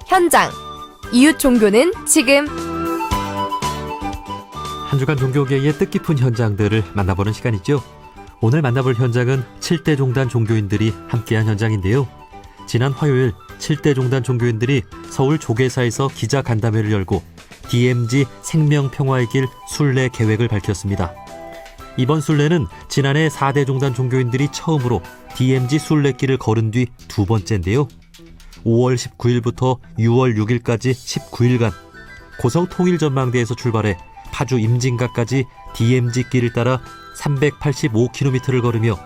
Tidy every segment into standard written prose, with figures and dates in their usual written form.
현장. 이웃 종교는 지금. 한 주간 종교계의 뜻깊은 현장들을 만나보는 시간이죠. 오늘 만나볼 현장은 7대 종단 종교인들이 함께한 현장인데요. 지난 화요일 7대 종단 종교인들이 서울 조계사에서 기자간담회를 열고 DMZ 생명평화의 길 순례 계획을 밝혔습니다. 이번 순례는 지난해 4대 종단 종교인들이 처음으로 DMZ 순례길을 걸은 뒤 두 번째인데요. 5월 19일부터 6월 6일까지 19일간 고성 통일전망대에서 출발해 파주 임진각까지 DMZ 길을 따라 385km를 걸으며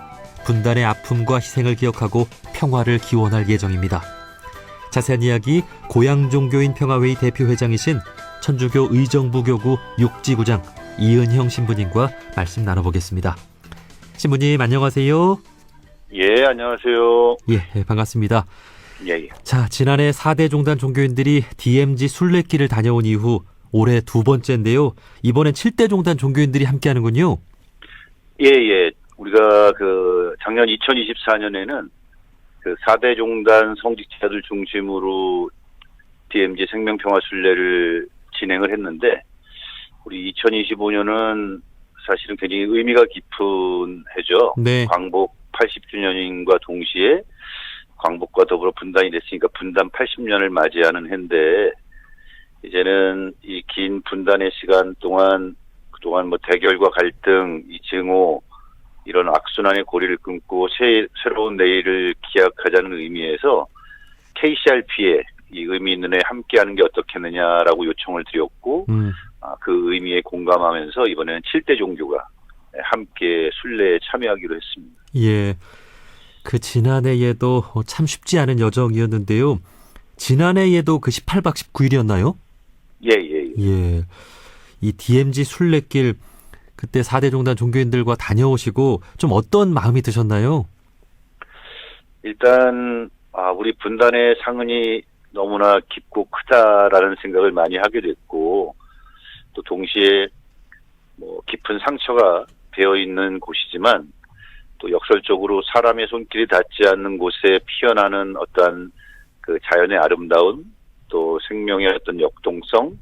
분단의 아픔과 희생을 기억하고 평화를 기원할 예정입니다. 자세한 이야기 고향종교인 평화회의 대표회장이신 천주교 의정부교구 6지구장 이은형 신부님과 말씀 나눠보겠습니다. 신부님 안녕하세요. 예, 안녕하세요. 예, 반갑습니다. 예. 자, 지난해 4대 종단 종교인들이 DMZ 순례길을 다녀온 이후 올해 두 번째인데요. 이번엔 7대 종단 종교인들이 함께하는군요. 예. 우리가 작년 2024년에는 4대 종단 성직자들 중심으로 DMZ 생명평화 순례를 진행을 했는데, 우리 2025년은 사실은 굉장히 의미가 깊은 해죠. 네. 광복 80주년인과 동시에 광복과 더불어 분단이 됐으니까 분단 80년을 맞이하는 해인데, 이제는 이 긴 분단의 시간 동안 그동안 대결과 갈등, 이 증오, 이런 악순환의 고리를 끊고 새로운 내일을 기약하자는 의미에서 KCRP에 이 의미 있는 해 함께하는 게 어떻겠느냐라고 요청을 드렸고, 그 의미에 공감하면서 이번에는 7대 종교가 함께 순례에 참여하기로 했습니다. 예. 그 지난해에도 참 쉽지 않은 여정이었는데요. 지난해에도 18박 19일이었나요? 예. 이 DMZ 순례길 그때 4대 종단 종교인들과 다녀오시고 좀 어떤 마음이 드셨나요? 일단 우리 분단의 상흔이 너무나 깊고 크다라는 생각을 많이 하게 됐고, 또 동시에 깊은 상처가 배어 있는 곳이지만 또 역설적으로 사람의 손길이 닿지 않는 곳에 피어나는 어떠한 자연의 아름다움, 또 생명의 어떤 역동성,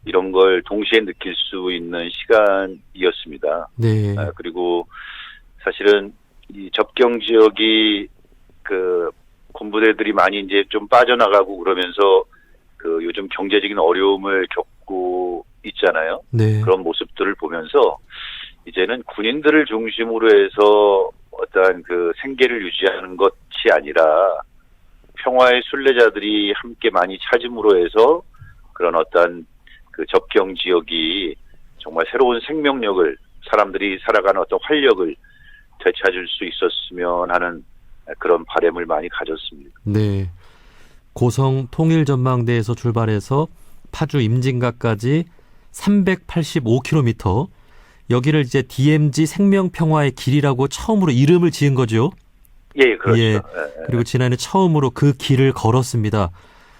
이런 걸 동시에 느낄 수 있는 시간이었습니다. 네. 그리고 사실은 이 접경 지역이 군부대들이 많이 이제 좀 빠져나가고 그러면서 요즘 경제적인 어려움을 겪고 있잖아요. 네. 그런 모습들을 보면서 이제는 군인들을 중심으로 해서 어떠한 생계를 유지하는 것이 아니라 평화의 순례자들이 함께 많이 찾음으로 해서 그런 어떠한 접경 지역이 정말 새로운 생명력을, 사람들이 살아가는 어떤 활력을 되찾을 수 있었으면 하는 그런 바람을 많이 가졌습니다. 네. 고성 통일전망대에서 출발해서 파주 임진각까지 385km, 여기를 이제 DMZ 생명평화의 길이라고 처음으로 이름을 지은 거죠? 예, 그렇죠. 예. 그리고 지난해 처음으로 그 길을 걸었습니다.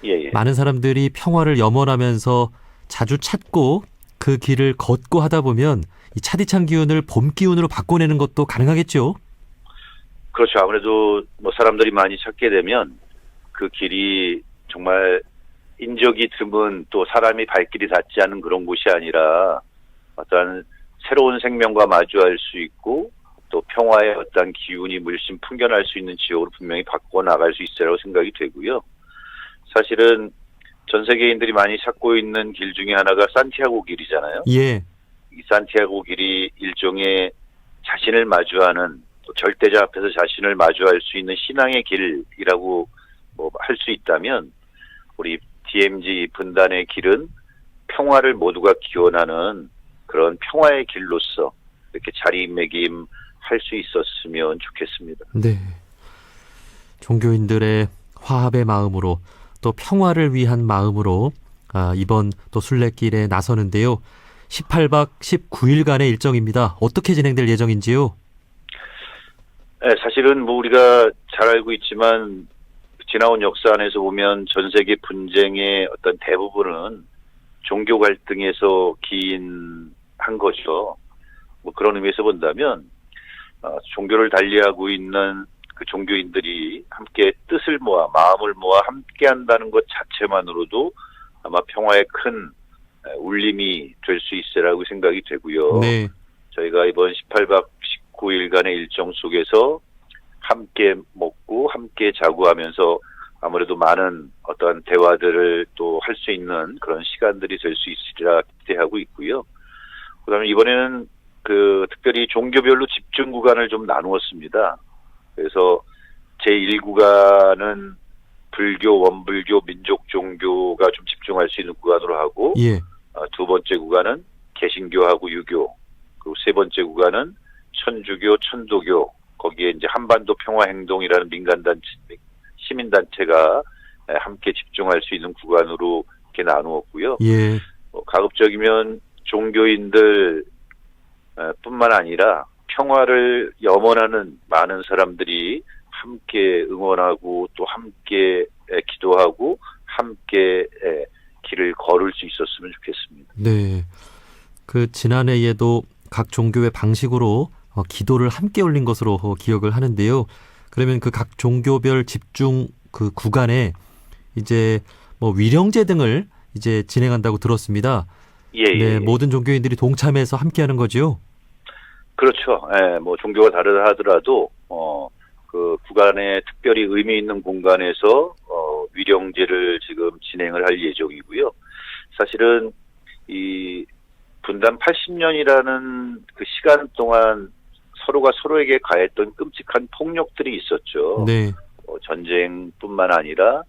예. 많은 사람들이 평화를 염원하면서 자주 찾고 그 길을 걷고 하다 보면 이 차디찬 기운을 봄 기운으로 바꿔내는 것도 가능하겠죠? 그렇죠. 아무래도 사람들이 많이 찾게 되면 그 길이 정말 인적이 드문, 또 사람이 발길이 닿지 않는 그런 곳이 아니라 어떤 새로운 생명과 마주할 수 있고, 또 평화의 어떤 기운이 물씬 풍겨날 수 있는 지역으로 분명히 바꿔나갈 수 있으라고 생각이 되고요. 사실은 전 세계인들이 많이 찾고 있는 길 중에 하나가 산티아고 길이잖아요. 예. 이 산티아고 길이 일종의 자신을 마주하는, 또 절대자 앞에서 자신을 마주할 수 있는 신앙의 길이라고 할 수 있다면, 우리 DMZ 분단의 길은 평화를 모두가 기원하는 그런 평화의 길로서 이렇게 자리매김할 수 있었으면 좋겠습니다. 네. 종교인들의 화합의 마음으로, 또 평화를 위한 마음으로 이번 또 순례길에 나서는데요. 18박 19일간의 일정입니다. 어떻게 진행될 예정인지요? 네, 사실은 우리가 잘 알고 있지만 지나온 역사 안에서 보면 전 세계 분쟁의 어떤 대부분은 종교 갈등에서 기인한 거죠. 그런 의미에서 본다면 종교를 달리하고 있는 그 종교인들이 함께 뜻을 모아 마음을 모아 함께한다는 것 자체만으로도 아마 평화에 큰 울림이 될 수 있으라고 생각이 되고요. 네. 저희가 이번 18박 19일간의 일정 속에서 함께 먹고 함께 자고 하면서 아무래도 많은 어떤 대화들을 또 할 수 있는 그런 시간들이 될 수 있으리라 기대하고 있고요. 그다음에 이번에는 특별히 종교별로 집중 구간을 좀 나누었습니다. 그래서 제1구간은 불교, 원불교, 민족 종교가 좀 집중할 수 있는 구간으로 하고, 예. 두 번째 구간은 개신교하고 유교, 그리고 세 번째 구간은 천주교, 천도교, 거기에 이제 한반도 평화행동이라는 민간단체, 시민단체가 함께 집중할 수 있는 구간으로 이렇게 나누었고요. 예. 가급적이면 종교인들 뿐만 아니라 평화를 염원하는 많은 사람들이 함께 응원하고 또 함께 기도하고 함께 길을 걸을 수 있었으면 좋겠습니다. 네. 지난해에도 각 종교의 방식으로 기도를 함께 올린 것으로 기억을 하는데요. 그러면 각 종교별 집중 구간에 이제 위령제 등을 이제 진행한다고 들었습니다. 예, 네, 예. 모든 종교인들이 동참해서 함께하는 거죠. 그렇죠. 종교가 다르다 하더라도 구간에 특별히 의미 있는 공간에서 위령제를 지금 진행을 할 예정이고요. 사실은 이 분단 80년이라는 그 시간 동안 서로가 서로에게 가했던 끔찍한 폭력들이 있었죠. 네. 전쟁뿐만 아니라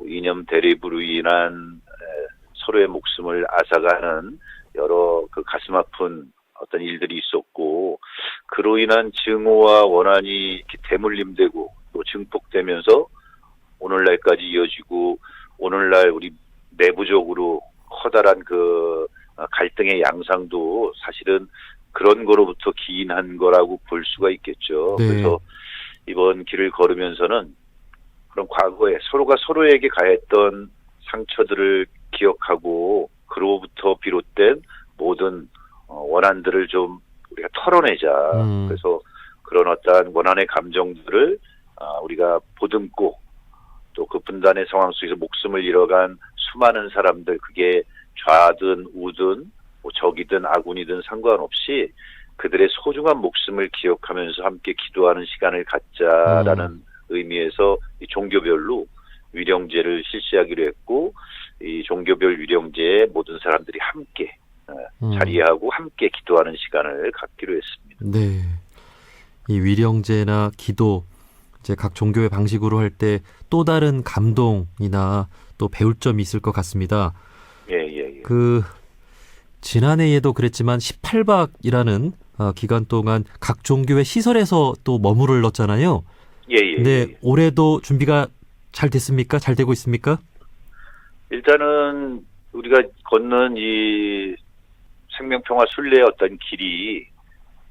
이념 대립으로 인한 서로의 목숨을 앗아가는 여러 가슴 아픈 어떤 일들이 있었고, 그로 인한 증오와 원한이 이렇게 대물림되고 또 증폭되면서 오늘날까지 이어지고, 오늘날 우리 내부적으로 커다란 갈등의 양상도 사실은 그런 거로부터 기인한 거라고 볼 수가 있겠죠. 네. 그래서 이번 길을 걸으면서는 그런 과거에 서로가 서로에게 가했던 상처들을 기억하고 그로부터 비롯된 모든 원한들을 좀 우리가 털어내자. 그래서 그런 어떠한 원한의 감정들을 우리가 보듬고 또 그 분단의 상황 속에서 목숨을 잃어간 수많은 사람들, 그게 좌든 우든 적이든 아군이든 상관없이 그들의 소중한 목숨을 기억하면서 함께 기도하는 시간을 갖자라는 의미에서 이 종교별로 위령제를 실시하기로 했고, 이 종교별 위령제에 모든 사람들이 함께 자리하고 함께 기도하는 시간을 갖기로 했습니다. 네. 이 위령제나 기도, 이제 각 종교의 방식으로 할 때 또 다른 감동이나 또 배울 점이 있을 것 같습니다. 예. 지난해에도 그랬지만 18박이라는 기간 동안 각 종교의 시설에서 또 머무르렀잖아요. 예. 네, 올해도 준비가 잘 됐습니까? 잘 되고 있습니까? 일단은 우리가 걷는 이 생명평화 순례의 어떤 길이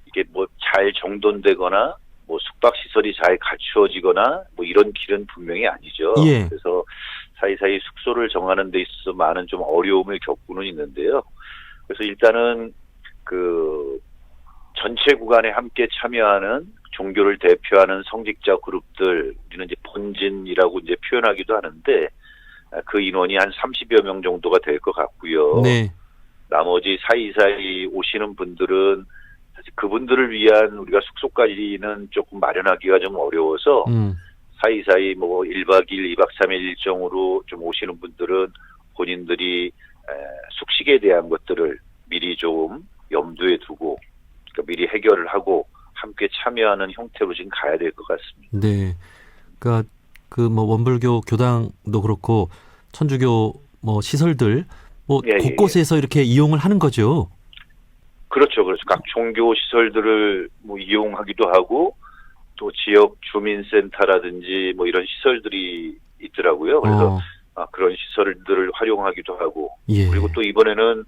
이게 잘 정돈되거나 숙박 시설이 잘 갖추어지거나 이런 길은 분명히 아니죠. 예. 그래서 사이사이 숙소를 정하는 데 있어서 많은 좀 어려움을 겪고는 있는데요. 그래서 일단은 전체 구간에 함께 참여하는 종교를 대표하는 성직자 그룹들, 우리는 이제 본진이라고 이제 표현하기도 하는데, 그 인원이 한 30여 명 정도가 될 것 같고요. 네. 나머지 사이사이 오시는 분들은 사실 그분들을 위한 우리가 숙소까지는 조금 마련하기가 좀 어려워서 사이사이 1박 2일, 2박 3일 일정으로 좀 오시는 분들은 본인들이 숙식에 대한 것들을 미리 좀 염두에 두고, 그러니까 미리 해결을 하고 함께 참여하는 형태로 지금 가야 될 것 같습니다. 네. 그러니까 원불교 교당도 그렇고 천주교 시설들 곳곳에서 이렇게 이용을 하는 거죠. 그렇죠. 각 종교 시설들을 이용하기도 하고 또 지역 주민센터라든지 이런 시설들이 있더라고요. 그래서 그런 시설들을 활용하기도 하고, 예. 그리고 또 이번에는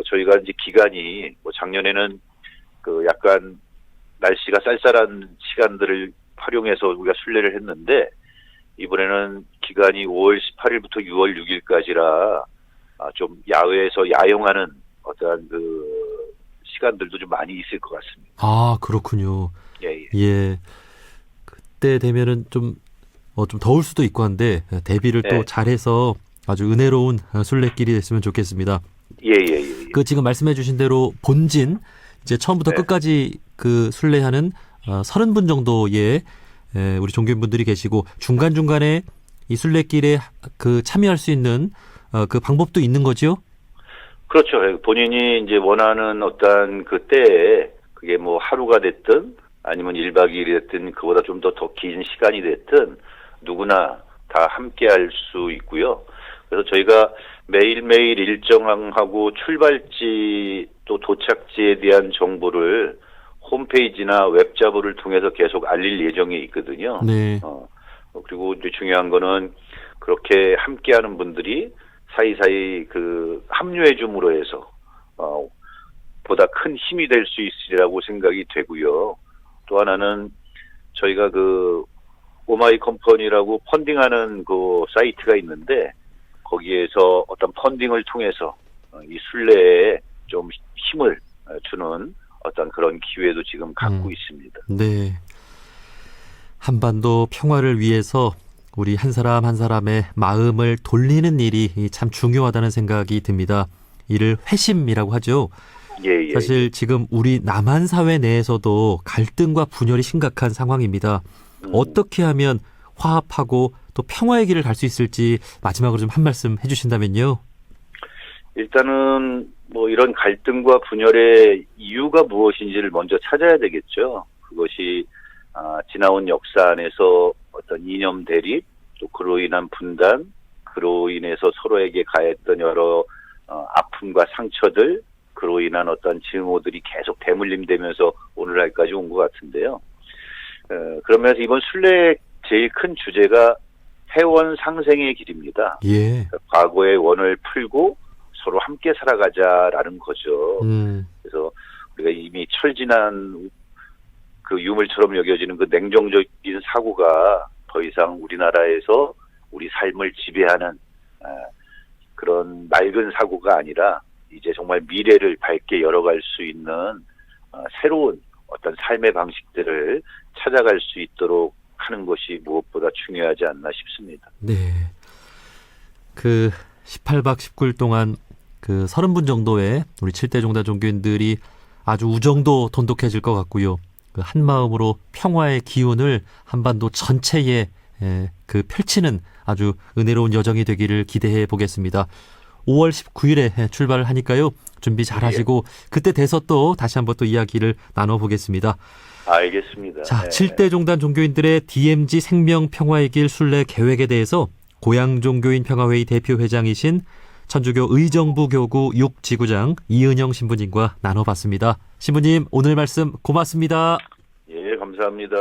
저희가 이제 기간이 작년에는 약간 날씨가 쌀쌀한 시간들을 활용해서 우리가 순례를 했는데, 이번에는 기간이 5월 18일부터 6월 6일까지라 좀 야외에서 야영하는 어떠한 시간들도 좀 많이 있을 것 같습니다. 아, 그렇군요. 예. 예. 그때 되면은 좀 좀 더울 수도 있고 한데 대비를 네. 또 잘해서 아주 은혜로운 순례길이 됐으면 좋겠습니다. 예. 그 지금 말씀해주신 대로 본진 이제 처음부터 네. 끝까지 그 순례하는 30분 정도의 우리 종교인분들이 계시고 중간중간에 이 순례길에 그 참여할 수 있는 그 방법도 있는 거죠? 그렇죠. 본인이 이제 원하는 어떤 그 때에 그게 뭐 하루가 됐든 아니면 1박 2일이 됐든 그보다 좀 더 긴 시간이 됐든 누구나 다 함께 할 수 있고요. 그래서 저희가 매일매일 일정하고 출발지 또 도착지에 대한 정보를 홈페이지나 웹자보를 통해서 계속 알릴 예정에 있거든요. 네. 그리고 이제 중요한 거는 그렇게 함께하는 분들이 사이사이 그 합류해 줌으로 해서 보다 큰 힘이 될 수 있으리라고 생각이 되고요. 또 하나는 저희가 그 오마이 컴퍼니라고 펀딩하는 그 사이트가 있는데 거기에서 어떤 펀딩을 통해서 이 순례에 좀 힘을 주는 어떤 그런 기회도 지금 갖고 있습니다. 네. 한반도 평화를 위해서 우리 한 사람 한 사람의 마음을 돌리는 일이 참 중요하다는 생각이 듭니다. 이를 회심이라고 하죠. 예. 사실 지금 우리 남한 사회 내에서도 갈등과 분열이 심각한 상황입니다. 어떻게 하면 화합하고 또 평화의 길을 갈 수 있을지 마지막으로 좀 한 말씀 해주신다면요. 일단은 뭐 이런 갈등과 분열의 이유가 무엇인지를 먼저 찾아야 되겠죠. 그것이 지나온 역사 안에서 어떤 이념 대립, 또 그로 인한 분단, 그로 인해서 서로에게 가했던 여러 아픔과 상처들, 그로 인한 어떤 증오들이 계속 대물림되면서 오늘날까지 온 것 같은데요. 그러면서 이번 순례의 제일 큰 주제가 해원 상생의 길입니다. 예. 과거의 원을 풀고 서로 함께 살아가자라는 거죠. 그래서 우리가 이미 철진한 그 유물처럼 여겨지는 그 냉정적인 사고가 더 이상 우리나라에서 우리 삶을 지배하는 그런 낡은 사고가 아니라 이제 정말 미래를 밝게 열어갈 수 있는 새로운 어떤 삶의 방식들을 찾아갈 수 있도록 하는 것이 무엇보다 중요하지 않나 싶습니다. 네. 그 18박 19일 동안 그 30분 정도의 우리 7대 종단 종교인들이 아주 우정도 돈독해질 것 같고요. 그 한 마음으로 평화의 기운을 한반도 전체에 그 펼치는 아주 은혜로운 여정이 되기를 기대해 보겠습니다. 5월 19일에 출발을 하니까요. 준비 잘 하시고 그때 돼서 또 다시 한번 또 이야기를 나눠보겠습니다. 알겠습니다. 자, 네. 7대 종단 종교인들의 DMZ 생명 평화의 길 순례 계획에 대해서 고양종교인 평화회의 대표회장이신 천주교 의정부 교구 6지구장 이은영 신부님과 나눠봤습니다. 신부님 오늘 말씀 고맙습니다. 예, 감사합니다.